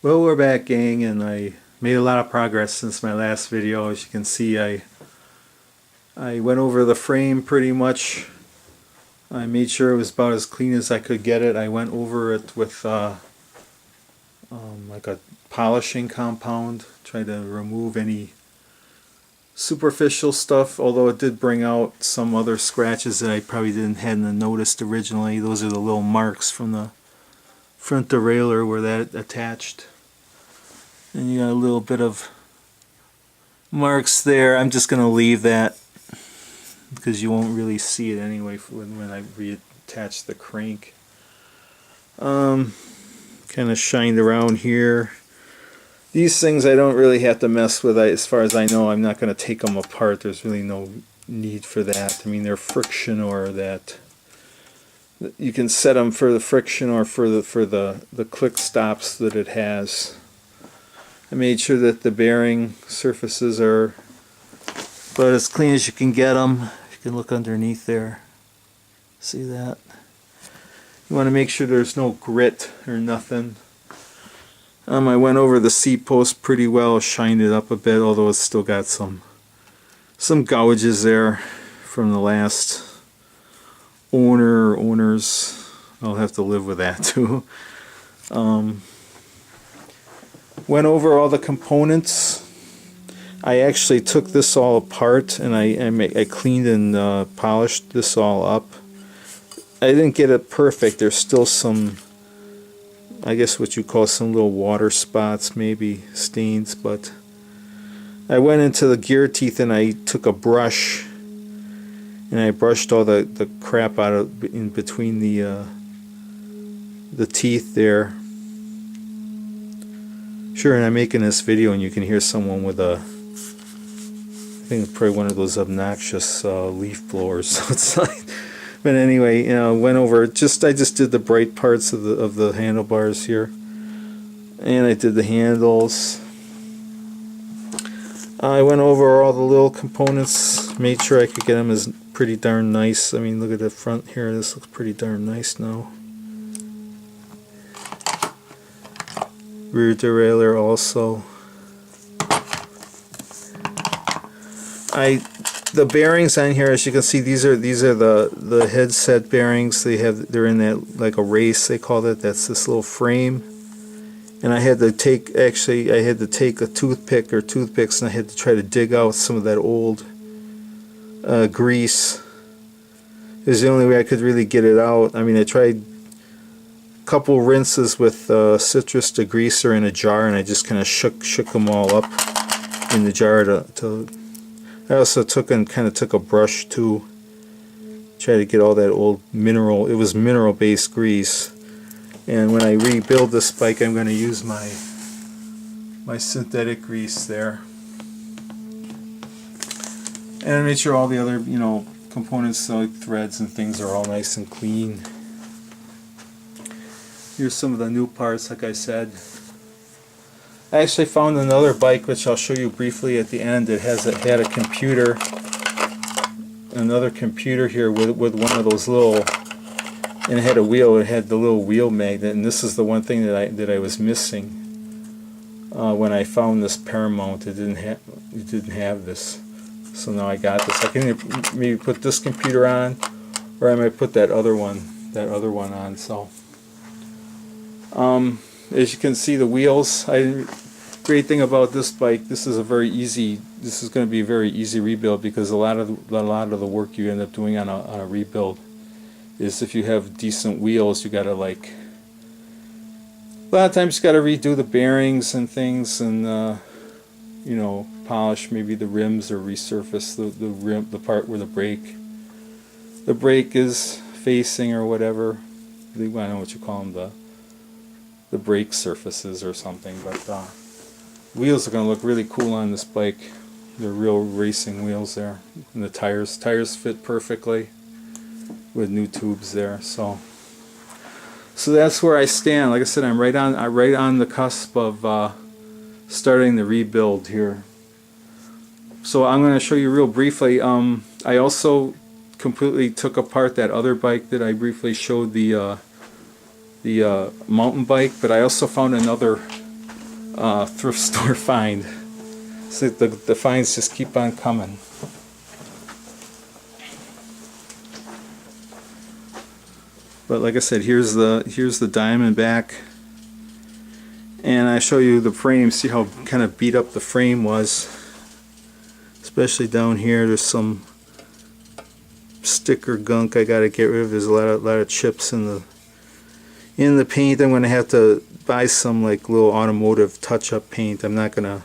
Well, we're back, gang, and I made a lot of progress since my last video. As you can see, I went over the frame pretty much. I made sure it was about as clean as I could get it. I went over it with like a polishing compound, tried to remove any superficial stuff, although it did bring out some other scratches that I probably hadn't noticed originally. Those are the little marks from the front derailleur where that attached. And you got a little bit of marks there. I'm just going to leave that because you won't really see it anyway when I reattach the crank. Kind of shined around here. These things I don't really have to mess with. As far as I know, I'm not going to take them apart. There's really no need for that. I mean, they're friction, or that you can set them for the friction or for the click stops that it has. I made sure that the bearing surfaces are about as clean as you can get them. You can look underneath there. See that? You want to make sure there's no grit or nothing. I went over the seat post pretty well, shined it up a bit, although it's still got some gouges there from the last owner or owners. I'll have to live with that too. Went over all the components. I actually took this all apart and I cleaned and polished this all up. I didn't get it perfect. There's still some, I guess what you call some little water spots, maybe stains, but I went into the gear teeth and I took a brush and I brushed all the crap out of in between the teeth there. Sure, and I'm making this video and you can hear someone with a, I think it's probably one of those obnoxious leaf blowers outside. But anyway, you know, went over I just did the bright parts of the handlebars here, and I did the handles. I went over all the little components, made sure I could get them as pretty darn nice. I mean, look at the front here. This looks pretty darn nice now. Rear derailleur also. The bearings on here, as you can see, these are the headset bearings. They're in that, like a race they call it. That's this little frame. And I had to take a toothpick or toothpicks, and I had to try to dig out some of that old grease. It was the only way I could really get it out. I mean, I tried couple rinses with citrus degreaser in a jar, and I just kind of shook them all up in the jar to I also took a brush too, try to get all that old mineral, it was mineral based grease. And when I rebuild this bike, I'm going to use my synthetic grease there, and I made sure all the other, you know, components like threads and things are all nice and clean. Here's some of the new parts, like I said. I actually found another bike, which I'll show you briefly at the end. It had a computer, another computer here with one of those little, and it had a wheel. It had the little wheel magnet, and this is the one thing that I was missing when I found this Paramount. It didn't have this, so now I got this. I can maybe put this computer on, or I might put that other one on. So. As you can see, the wheels. Great thing about this bike, this is going to be a very easy rebuild, because a lot of the work you end up doing on a rebuild is, if you have decent wheels, you got to, like, a lot of times you got to redo the bearings and things, and you know, polish maybe the rims, or resurface the part where the brake is facing, or whatever. I don't know what you call them, the brake surfaces or something. But wheels are going to look really cool on this bike. They're real racing wheels there, and the tires fit perfectly with new tubes there. So that's where I stand. Like I said, I'm right on the cusp of starting the rebuild here. So I'm going to show you real briefly. I also completely took apart that other bike that I briefly showed, the mountain bike, but I also found another thrift store find. So the finds just keep on coming. But like I said, here's the Diamondback, and I show you the frame. See how kind of beat up the frame was, especially down here. There's some sticker gunk I gotta get rid of. There's a lot of chips in the paint. I'm gonna have to buy some like little automotive touch-up paint. I'm not gonna.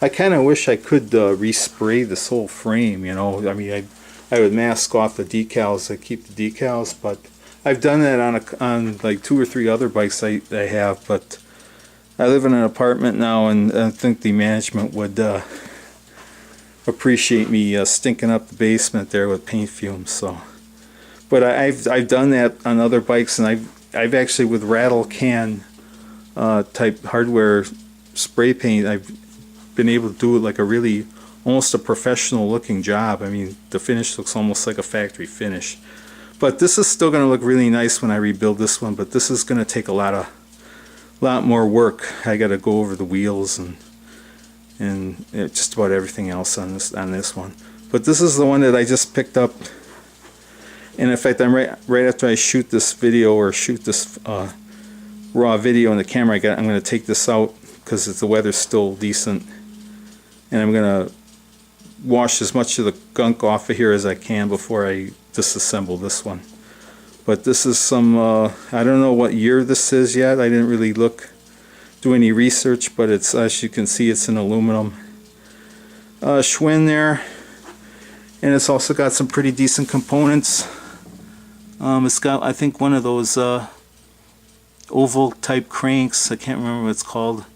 I kind of wish I could respray this whole frame. You know, I mean, I would mask off the decals. I keep the decals, but I've done that on like 2 or 3 other bikes I have. But I live in an apartment now, and I think the management would appreciate me stinking up the basement there with paint fumes. So, but I've done that on other bikes, and I've actually, with rattle can type hardware spray paint, I've been able to do it like a really almost a professional looking job. I mean, the finish looks almost like a factory finish. But this is still going to look really nice when I rebuild this one, but this is going to take a lot more work. I got to go over the wheels and just about everything else on this one. But this is the one that I just picked up, and in fact, I'm right after I shoot this video, or shoot this raw video on the camera, I'm going to take this out because the weather's still decent, and I'm going to wash as much of the gunk off of here as I can before I disassemble this one. But this is some I don't know what year this is yet. I didn't really do any research, but it's, as you can see, it's an aluminum Schwinn there, and it's also got some pretty decent components. It's got, I think, one of those oval type cranks. I can't remember what it's called.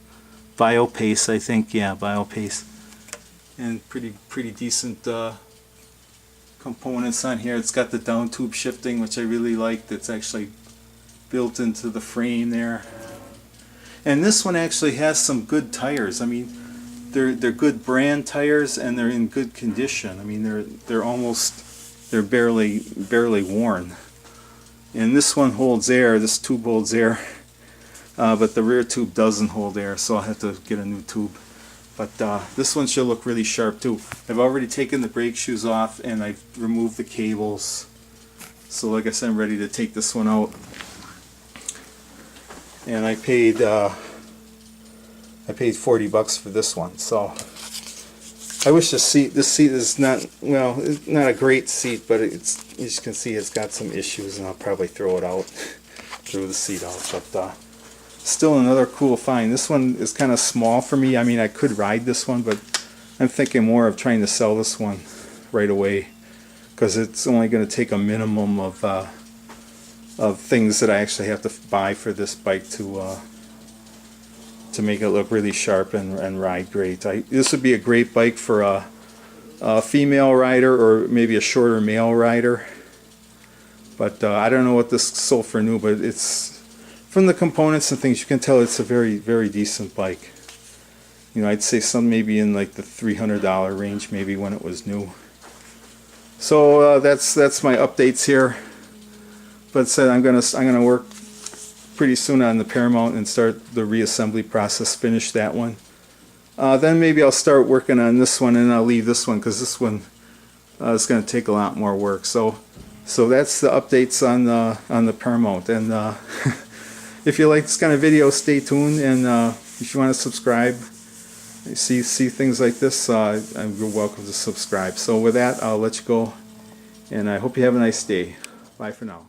Biopace, I think. Yeah, Biopace. And pretty decent components on here. It's got the down tube shifting, which I really like. That's actually built into the frame there. And this one actually has some good tires. I mean, they're good brand tires, and they're in good condition. I mean, they're barely worn. And this one holds air. This tube holds air, but the rear tube doesn't hold air, so I'll have to get a new tube. But this one should look really sharp too. I've already taken the brake shoes off, and I've removed the cables. So like I said, I'm ready to take this one out. And I paid $40 for this one. So I wish this seat is not, well, it's not a great seat, but it's, as you can see, it's got some issues, and I'll probably throw it out, throw the seat out. But still another cool find. This one is kind of small for me. I mean, I could ride this one, but I'm thinking more of trying to sell this one right away, because it's only going to take a minimum of things that I actually have to buy for this bike to make it look really sharp and ride great. This would be a great bike for a female rider, or maybe a shorter male rider. But I don't know what this sold for new, but it's, from the components and things, you can tell it's a very decent bike. You know, I'd say some maybe in like the $300 range, maybe, when it was new. So that's my updates here. But said, I'm gonna work pretty soon on the Paramount and start the reassembly process. Finish that one. Then maybe I'll start working on this one, and I'll leave this one because this one is going to take a lot more work. So that's the updates on the Paramount. And if you like this kind of video, stay tuned, and if you want to subscribe, see things like this, you're welcome to subscribe. So with that, I'll let you go, and I hope you have a nice day. Bye for now.